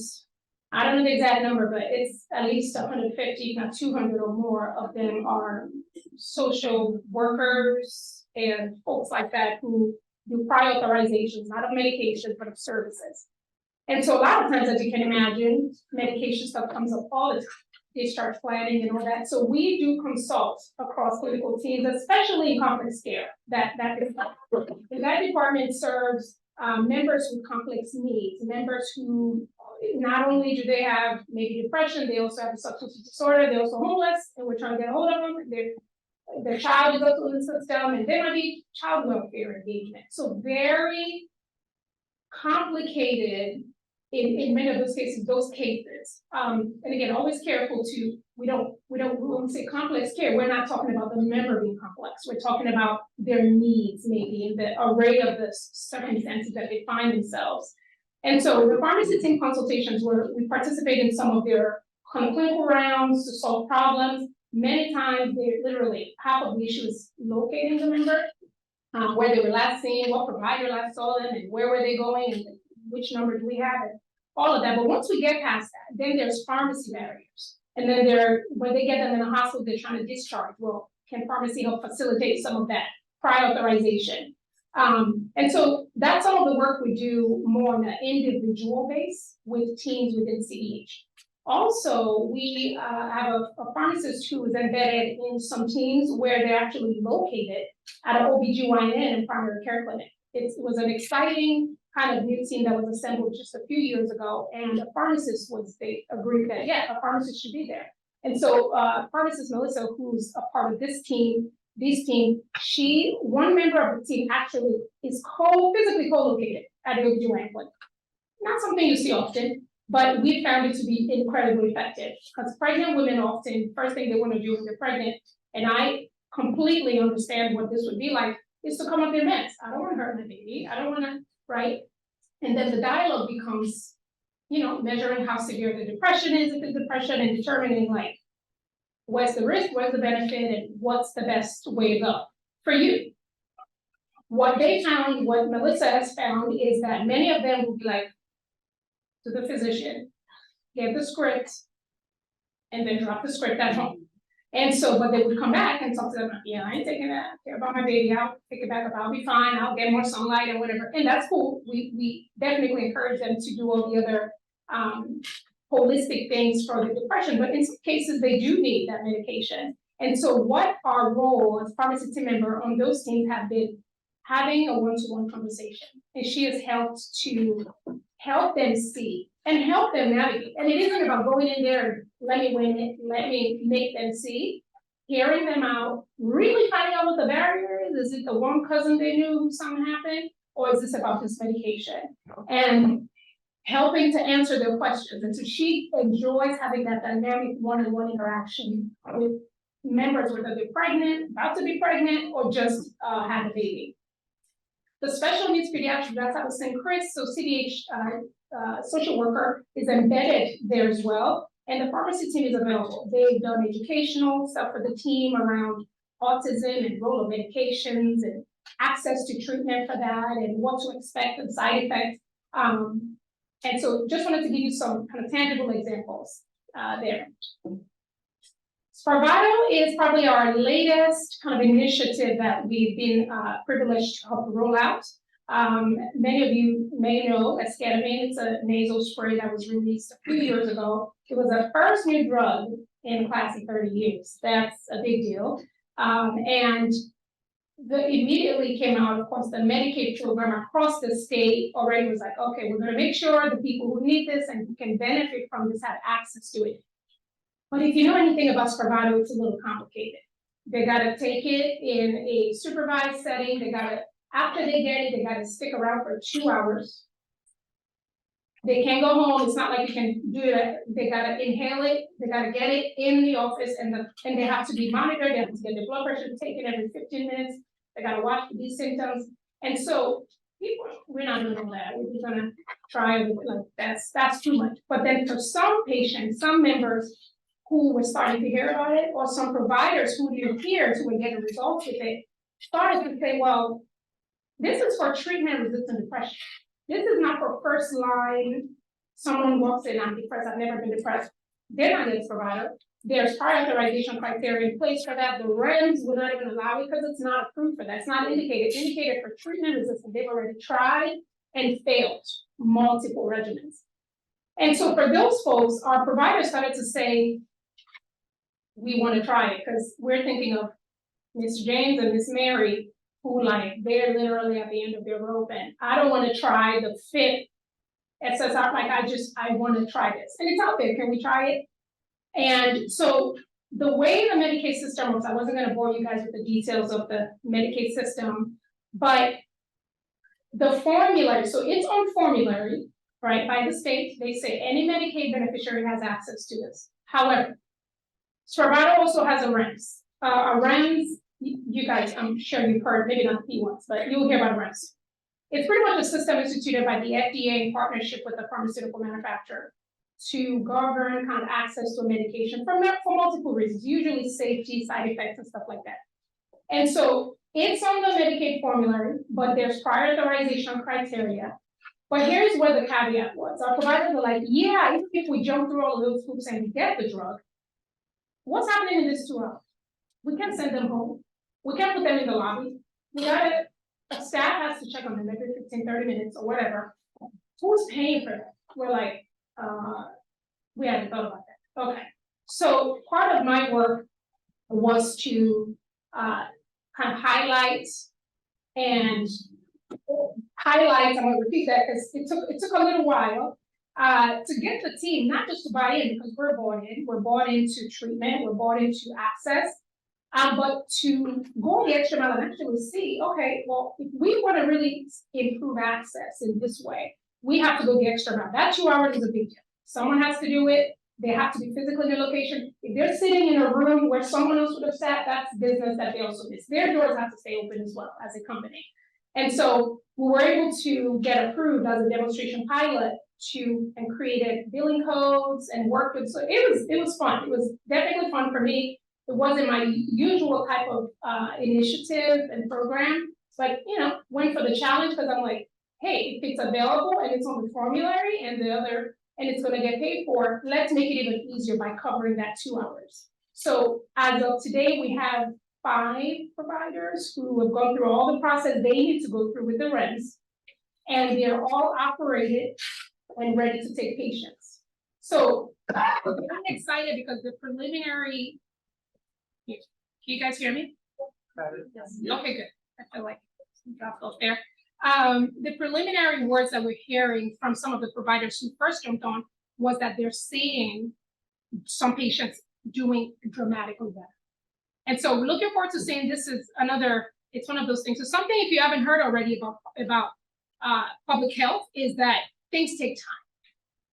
I don't know the exact number, but it's at least 150, if not 200 or more of them are social workers, and folks like that who do prior authorizations, not of medications, but of services. And so a lot of times, as you can imagine, medication stuff comes up all the time, discharge planning and all that. So we do consult across clinical teams, especially in complex care. That department serves members with complex needs, members who not only do they have maybe depression, they also have a substance use disorder, they're also homeless, and we're trying to get a hold of them. Their child is also in the system, and there might be child welfare engagement. So very complicated in many of those cases. And again, always careful to, when we say complex care, we're not talking about the member being complex. We're talking about their needs, maybe, and the array of the circumstances that they find themselves. And so the pharmacy team consultations, where we participate in some of their clinical rounds to solve problems. Many times, they're literally, half of the issue is locating the member, where they were last seen, what provider last saw them, and where were they going, and which number do we have, and all of that. But once we get past that, then there's pharmacy barriers. And then when they get them in the hospital, they're trying to discharge. Well, can pharmacy help facilitate some of that prior authorization? And so that's all the work we do more on an individual base with teams within CDH. Also, we have a pharmacist who is embedded in some teams where they're actually located at an OBGYN and primary care clinic. It was an exciting kind of new team that was assembled just a few years ago, and the pharmacist they agreed that, yeah, a pharmacist should be there. And so pharmacist Melissa, who's a part of this team, one member of the team actually is physically co-located at the OBGYN clinic. Not something you see often, but we found it to be incredibly effective, because pregnant women often, first thing they want to do when they're pregnant, and I completely understand what this would be like, is to come up their meds. I don't want to hurt my baby. I don't want to, right? And then the dialogue becomes, measuring how severe the depression is, if it's depression, and determining like, where's the risk, where's the benefit, and what's the best way to go for you. What Melissa has found is that many of them will be like, to the physician, get the script, and then drop the script at home. And so, but they would come back and talk to them, yeah, I ain't taking that, I care about my baby, I'll pick it back up, I'll be fine, I'll get more sunlight and whatever, and that's cool. We definitely encourage them to do all the other holistic things for the depression, but in some cases, they do need that medication. And so what our role as pharmacy team member on those teams have been having a one-to-one conversation, and she has helped to help them see and help them navigate. And it isn't about going in there and let me make them see, hearing them out, really finding out what the barrier is. Is it the one cousin they knew who something happened? Or is this about this medication? And helping to answer their questions. And so she enjoys having that dynamic one-on-one interaction with members, whether they're pregnant, about to be pregnant, or just had a baby. The special needs pediatric, that's how I was saying, Chris, so CDH social worker is embedded there as well. And the pharmacy team is available. They've done educational stuff for the team around autism and role of medications and access to treatment for that and what to expect and side effects. And so just wanted to give you some kind of tangible examples there. Sprowls is probably our latest kind of initiative that we've been privileged to help roll out. Many of you may know esketamine. It's a nasal spray that was released a few years ago. It was the first new drug in class in 30 years. That's a big deal. And immediately came out, of course, the Medicaid program across the state already was like, okay, we're going to make sure the people who need this and who can benefit from this have access to it. But if you know anything about Sprowls, it's a little complicated. They got to take it in a supervised setting. They got to, after they get it, they got to stick around for 2 hours. They can't go home. It's not like you can do it. They got to inhale it. They got to get it in the office, and they have to be monitored. They have to get their blood pressure taken every 15 minutes. They got to watch for these symptoms. And so people, we're not doing all that. We're going to try, like, that's too much. But then for some patients, some members who were starting to hear about it, or some providers who knew peers who were getting results with it, started to say, well, this is for treatment-resistant depression. This is not for first line, someone walks in, I'm depressed, I've never been depressed. they're not a provider. There's prior authorization criteria in place for that. The REMS will not even allow it because it's not approved for that. It's not indicated. It's indicated for treatment resistant. They've already tried and failed multiple regimens. And so for those folks, our providers started to say, we want to try it because we're thinking of Miss James and Miss Mary, who like, they're literally at the end of their rope and I don't want to try the fifth SSR, like I want to try this. And it's out there, can we try it? And so the way the Medicaid system works, I wasn't going to bore you guys with the details of the Medicaid system, but the formulary, so it's on formulary, right, by the state. They say any Medicaid beneficiary has access to this. However, Sprowls also has a REMS. A REMS, you guys, I'm sure you've heard, maybe not the P ones, but you'll hear about REMS. It's pretty much a system instituted by the FDA in partnership with the pharmaceutical manufacturer to govern kind of access to a medication for multiple reasons, usually safety, side effects, and stuff like that. And so it's on the Medicaid formulary, but there's prior authorization criteria. But here's where the caveat was. Our providers were like, yeah, even if we jump through all of those hoops and we get the drug, what's happening in this 2 hours? We can't send them home. We can't put them in the lobby. We gotta, a staff has to check on them every 15, 30 minutes or whatever. Who's paying for that? We're like, we hadn't thought about that. Okay. So part of my work was to kind of highlight, I'm gonna repeat that because it took a little while to get the team, not just to buy in because we're bought into treatment, we're bought into access, but to go the extra mile and actually see, okay, well, if we want to really improve access in this way, we have to go the extra mile. That 2 hours is a big deal. Someone has to do it. They have to be physically in the location. If they're sitting in a room where someone else would have sat, that's business that they also miss. Their doors have to stay open as well as a company. And so we were able to get approved as a demonstration pilot and created billing codes and worked with, so it was fun. It was definitely fun for me. It wasn't my usual type of initiative and program, but went for the challenge because I'm like, hey, if it's available and it's on the formulary and it's going to get paid for, let's make it even easier by covering that 2 hours. So as of today, we have 5 providers who have gone through all the process they need to go through with the REMS, and they're all operated and ready to take patients. So I'm excited because the preliminary, can you guys hear me? Yes. Okay, good. I feel like dropped off there. The preliminary words that we're hearing from some of the providers who first jumped on was that they're seeing some patients doing dramatically better. And so we're looking forward to seeing this is it's one of those things. So something, if you haven't heard already about public health, is that things take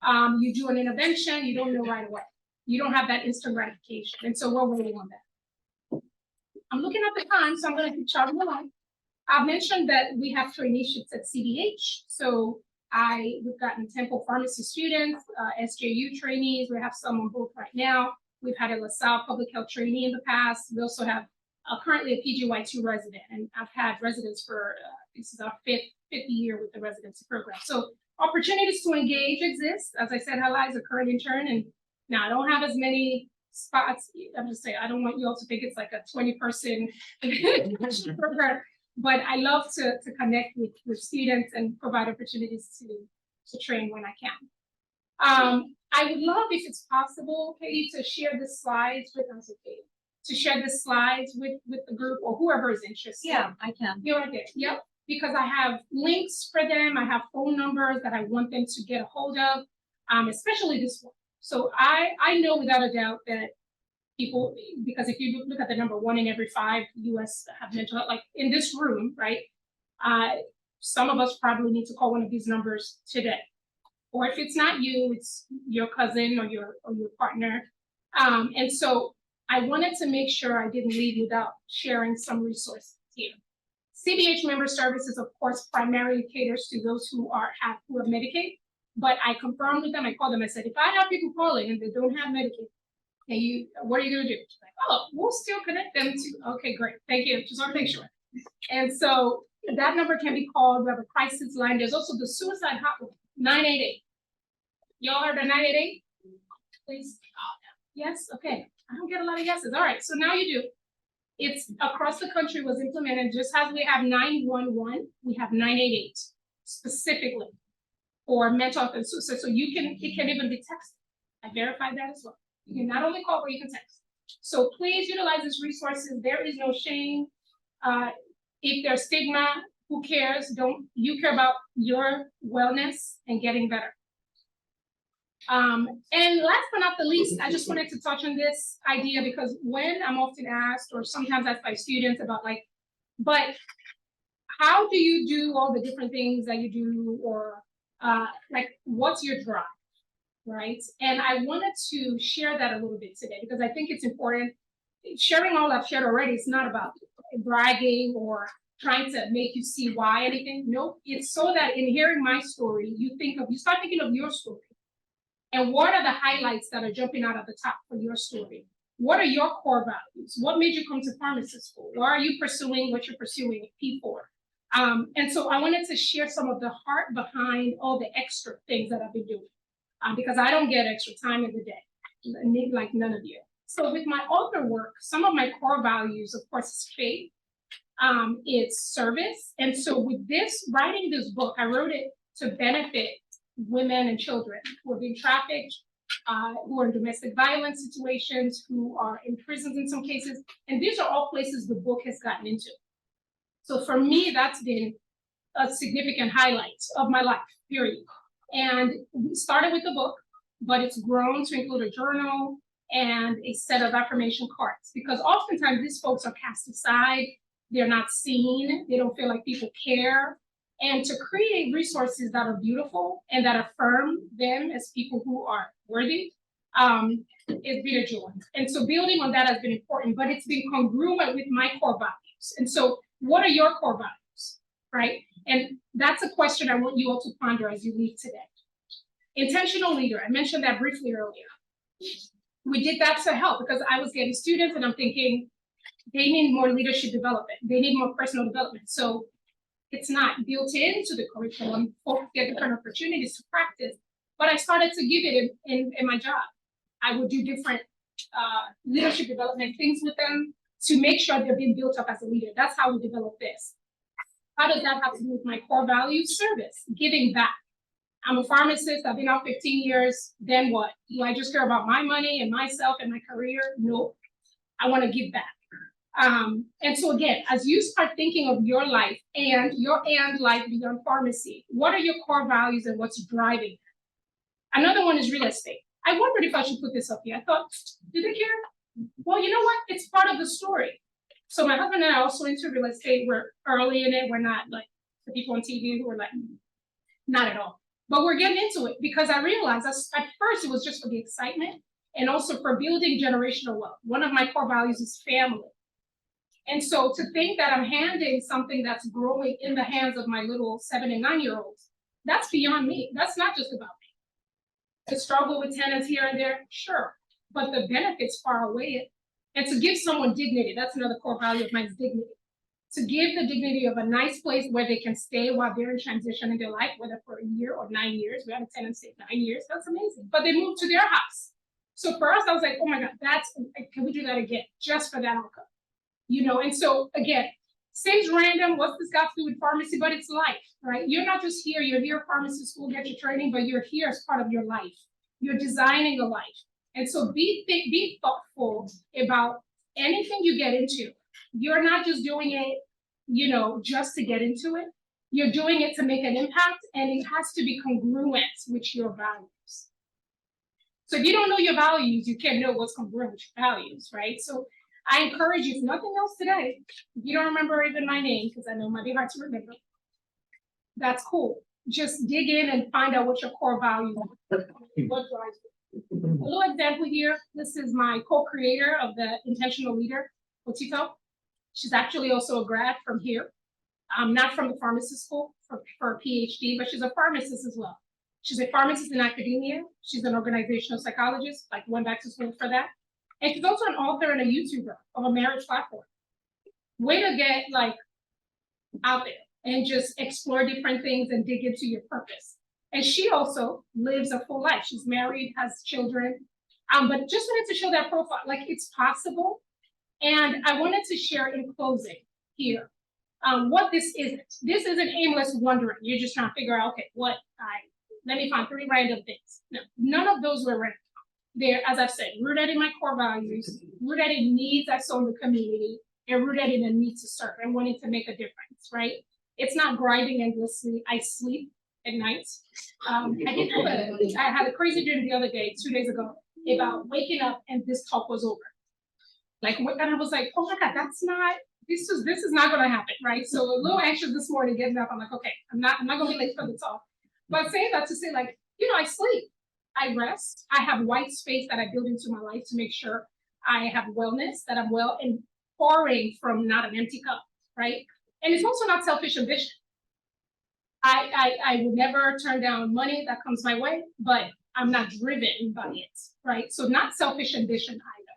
time. You do an intervention, you don't know right away. You don't have that instant gratification. And so we're waiting on that. I'm looking at the time, so I'm going to keep charting along. I've mentioned that we have traineeships at CDH. So we've gotten Temple Pharmacy students, SJU trainees. We have some on both right now. We've had a LaSalle public health trainee in the past. We also have currently a PGY2 resident, and I've had residents for, this is our fifth year with the residency program. So opportunities to engage exist. As I said, Hala is a current intern, and now I don't have as many spots. I'm just saying, I don't want you all to think it's like a 20-person program, but I love to connect with students and provide opportunities to train when I can. I would love, if it's possible, Katie, to share the slides with us, Katie, to share the slides with the group or whoever is interested. Yeah, I can. You're right there. Yep. Because I have links for them. I have phone numbers that I want them to get a hold of, especially this one. So I know without a doubt that people, because if you look at the number, 1 in every 5 US have mental health, like in this room, right? Some of us probably need to call one of these numbers today. Or if it's not you, it's your cousin or your partner. And so I wanted to make sure I didn't leave without sharing some resources here. CBH member services, of course, primarily caters to those who have Medicaid, but I confirmed with them, I called them, I said, if I have people calling and they don't have Medicaid, what are you gonna do? She's like, oh, we'll still connect them to, okay, great, thank you, just want to make sure. And so that number can be called. We have a crisis line. There's also the suicide hotline, 988. Y'all heard the 988? please? Yes, okay, I don't get a lot of yeses, all right, so now you do. It's across the country was implemented, just as we have 911, we have 988 specifically for mental health and suicide, so you can, it can even be texted. I verified that as well. You can not only call, but you can text. So please utilize these resources, there is no shame. If there's stigma, who cares? Don't, you care about your wellness and getting better. And last but not the least, I just wanted to touch on this idea because when I'm often asked, or sometimes asked by students about like, but how do you do all the different things that you do, or like, what's your drive, right? And I wanted to share that a little bit today because I think it's important. Sharing all I've shared already, it's not about bragging or trying to make you see why anything. Nope, it's so that in hearing my story, you start thinking of your story. And what are the highlights that are jumping out at the top for your story? What are your core values? What made you come to pharmacy school? Why are you pursuing what you're pursuing at P4? And so I wanted to share some of the heart behind all the extra things that I've been doing, because I don't get extra time in the day, like none of you. So with my author work, some of my core values, of course, is faith, it's service. And so with this, writing this book, I wrote it to benefit women and children who are being trafficked, who are in domestic violence situations, who are in prisons in some cases. And these are all places the book has gotten into. So for me, that's been a significant highlight of my life, period. And we started with the book, but it's grown to include a journal and a set of affirmation cards, because oftentimes these folks are cast aside, they're not seen, they don't feel like people care. And to create resources that are beautiful and that affirm them as people who are worthy, it's been a joy. And so building on that has been important, but it's been congruent with my core values. And so what are your core values, right? And that's a question I want you all to ponder as you leave today. Intentional leader, I mentioned that briefly earlier. We did that to help because I was getting students and I'm thinking they need more leadership development. They need more personal development. So it's not built into the curriculum. Folks get different opportunities to practice, but I started to give it in my job. I would do different leadership development things with them to make sure they're being built up as a leader. That's how we develop this. How does that have to do with my core values? Service, giving back. I'm a pharmacist, I've been out 15 years, then what? Do I just care about my money and myself and my career? No, I wanna give back. And so again, as you start thinking of your life and your life beyond pharmacy, what are your core values and what's driving that? Another one is real estate. I wondered if I should put this up here. I thought, do they care? Well, you know what? It's part of the story. So my husband and I are also into real estate. We're early in it. We're not like the people on TV who are like, not at all. But we're getting into it because I realized at first it was just for the excitement and also for building generational wealth. One of my core values is family. And so to think that I'm handing something that's growing in the hands of my little 7 and 9-year-olds, that's beyond me. That's not just about me. To struggle with tenants here and there, sure, but the benefits far outweigh it. And to give someone dignity, that's another core value of mine, is dignity. To give the dignity of a nice place where they can stay while they're in transition in their life, whether for a year or 9 years. We had a tenant stay 9 years, that's amazing. But they moved to their house. So for us, I was like, oh my God, can we do that again? Just for that outcome. You know, and so again, seems random, what's this got to do with pharmacy, but it's life, right? You're not just here, you're here pharmacy school, get your training, but you're here as part of your life. You're designing a life. And so be thoughtful about anything you get into. You're not just doing it, you know, just to get into it. You're doing it to make an impact, and it has to be congruent with your values. So if you don't know your values, you can't know what's congruent with your values, right? So I encourage you, if nothing else today, if you don't remember even my name, because I know it might be hard to remember, that's cool. Just dig in and find out what your core values are, what drives you. A little example here, this is my co-creator of the Intentional Leader, Otito. She's actually also a grad from here, not from the pharmacy school for a PhD, but she's a pharmacist as well. She's a pharmacist in academia. She's an organizational psychologist, like went back to school for that. And she's also an author and a YouTuber of a marriage platform. Way to get like out there and just explore different things and dig into your purpose. And she also lives a full life. She's married, has children, But just wanted to show that profile, like it's possible. And I wanted to share in closing here, what this isn't. This isn't aimless wondering. You're just trying to figure out, okay, let me find 3 random things. No, none of those were random. They're, as I've said, rooted in my core values, rooted in needs I saw in the community, and rooted in a need to serve and wanting to make a difference, right? It's not grinding endlessly. I sleep at night. I had a crazy dream the other day, 2 days ago, about waking up and this talk was over. Like, and I was like, oh my God, this is not gonna happen, right? So a little anxious this morning getting up. I'm like, okay, I'm not gonna be late for the talk. But saying that to say, like, I sleep, I rest, I have white space that I build into my life to make sure I have wellness, that I'm well and pouring from not an empty cup, right? And it's also not selfish ambition. I would never turn down money that comes my way, but I'm not driven by it, right? So not selfish ambition either.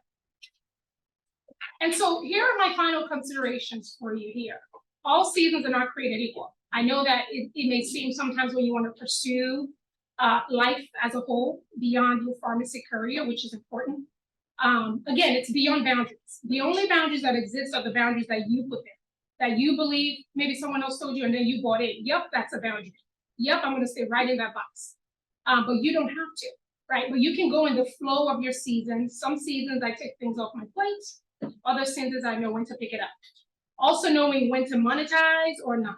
And so here are my final considerations for you here. All seasons are not created equal. I know that it may seem sometimes when you want to pursue life as a whole beyond your pharmacy career, which is important. Again, it's beyond boundaries. The only boundaries that exist are the boundaries that you put there, that you believe maybe someone else told you and then you bought in. Yep, that's a boundary. Yep, I'm going to stay right in that box. But you don't have to, right? But you can go in the flow of your season. Some seasons I take things off my plate. Other seasons I know when to pick it up. Also knowing when to monetize or not.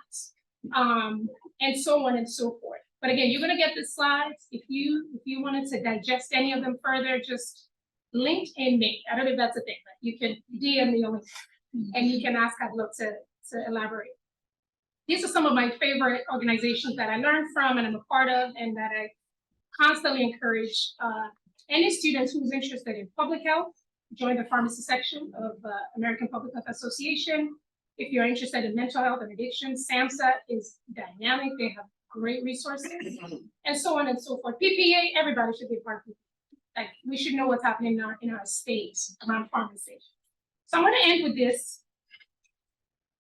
And so on and so forth. But again, you're going to get the slides. If you wanted to digest any of them further, just link in me. I don't know if that's a thing, but you can DM me on and you can ask. I'd love to elaborate. These are some of my favorite organizations that I learned from and I'm a part of, and that I constantly encourage any student who's interested in public health, join the pharmacy section of American Public Health Association. If you're interested in mental health and addiction, SAMHSA is dynamic. They have great resources, and so on and so forth. PPA, everybody should be part of it. Like, we should know what's happening in our state around pharmacy. So I'm going to end with this.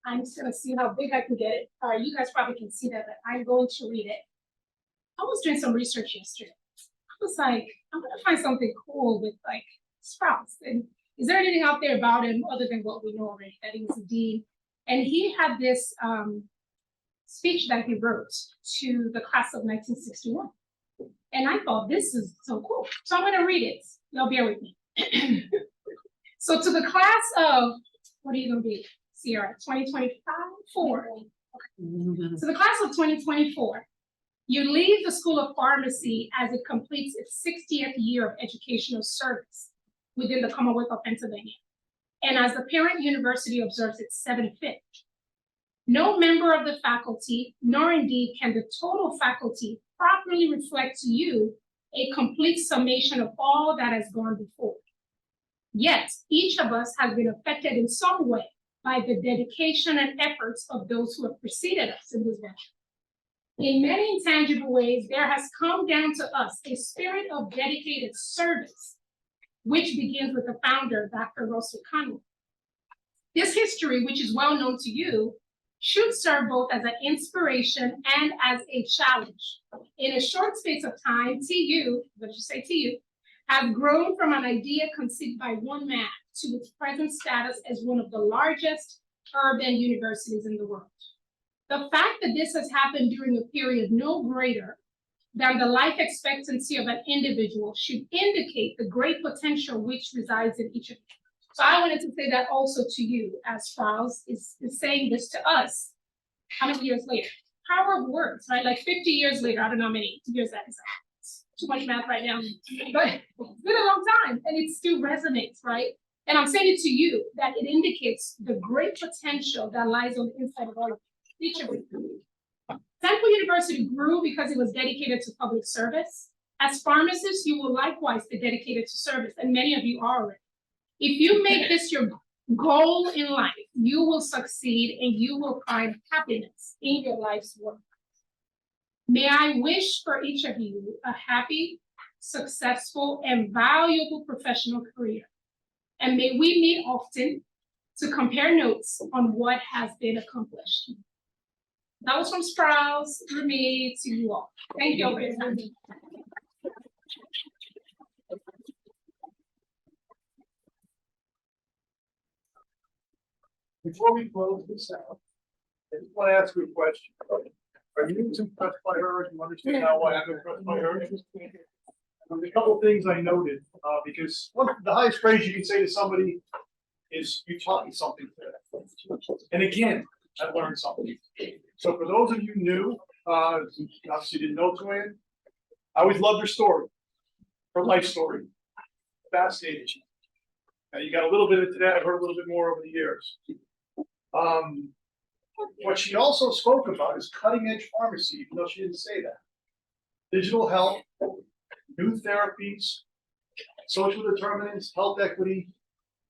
I'm just going to see how big I can get it. You guys probably can see that, but I'm going to read it. I was doing some research yesterday. I was like, I'm going to find something cool with like Sprowls. And is there anything out there about him other than what we know already, that he was a dean? And he had this speech that he wrote to the class of 1961. And I thought, this is so cool. So I'm going to read it. Y'all bear with me. So to the class of, what are you going to be, Sierra, 2024? Okay. To the class of 2024, you leave the School of Pharmacy as it completes its 60th year of educational service within the Commonwealth of Pennsylvania, and as the parent university observes its 75th. No member of the faculty, nor indeed can the total faculty, properly reflect to you a complete summation of all that has gone before. Yet, each of us has been affected in some way by the dedication and efforts of those who have preceded us in this venture. In many intangible ways, there has come down to us a spirit of dedicated service, which begins with the founder, Dr. Russell Conway. This history, which is well known to you, should serve both as an inspiration and as a challenge. In a short space of time, TU, what did you say, TU, has grown from an idea conceived by one man to its present status as one of the largest urban universities in the world. The fact that this has happened during a period no greater than the life expectancy of an individual should indicate the great potential which resides in each of you. So I wanted to say that also to you, as Sprowls is saying this to us. How many years later? Power of words, right? Like 50 years later, I don't know how many years that is. It's too much math right now, but it's been a long time and it still resonates, right? And I'm saying it to you that it indicates the great potential that lies on the inside of all of each of you. Temple University grew because it was dedicated to public service. As pharmacists, you will likewise be dedicated to service, and many of you are already. If you make this your goal in life, you will succeed and you will find happiness in your life's work. May I wish for each of you a happy, successful, and valuable professional career. And may we meet often to compare notes on what has been accomplished. That was from Sprowls, through me, to you all. Thank you all very much. Before we close this out, I just want to ask you a question. Are you impressed by her? Do you understand now why I'm impressed by her? There's a couple of things I noted, because the highest praise you can say to somebody is you taught me something today. And again, I learned something. So for those of you new, obviously didn't know Toyin, I always loved her story, her life story. Fascinating. You got a little bit of today, I've heard a little bit more over the years. What she also spoke about is cutting edge pharmacy, even though she didn't say that. Digital health, new therapies, social determinants, health equity.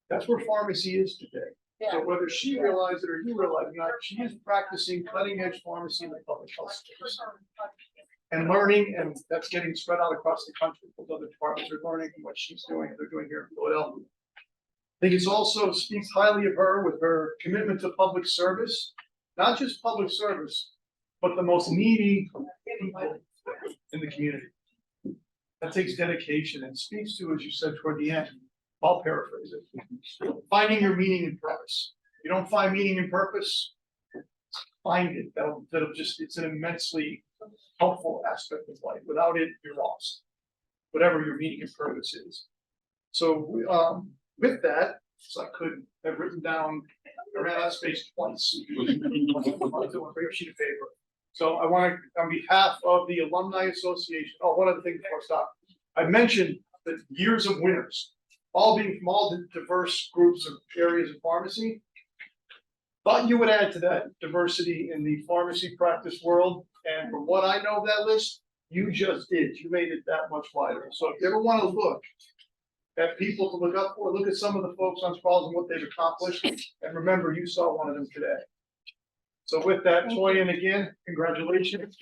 That's where pharmacy is today. So whether she realized it or you realize it, she is practicing cutting edge pharmacy in the public health space. And learning, and that's getting spread out across the country. Those other departments are learning from what she's doing, they're doing here in Philadelphia. I think it's also speaks highly of her with her commitment to public service, not just public service, but the most needy people in the community. That takes dedication and speaks to, as you said toward the end, I'll paraphrase it, finding your meaning and purpose. If you don't find meaning and purpose, find it. That'll just, it's an immensely helpful aspect of life. Without it, you're lost, whatever your meaning and purpose is. So with that, so I could have written down, I ran out of space twice. Sheet of paper. So I want to, on behalf of the Alumni Association, oh, one other thing before I stop. I mentioned the years of winners, all being from all the diverse groups of areas of pharmacy. Thought you would add to that diversity in the pharmacy practice world. And from what I know of that list, you just did. You made it that much wider. So if you ever want to look at people to look up for, look at some of the folks on Sprowls and what they've accomplished. And remember, you saw one of them today. So with that, Toyin, again, congratulations.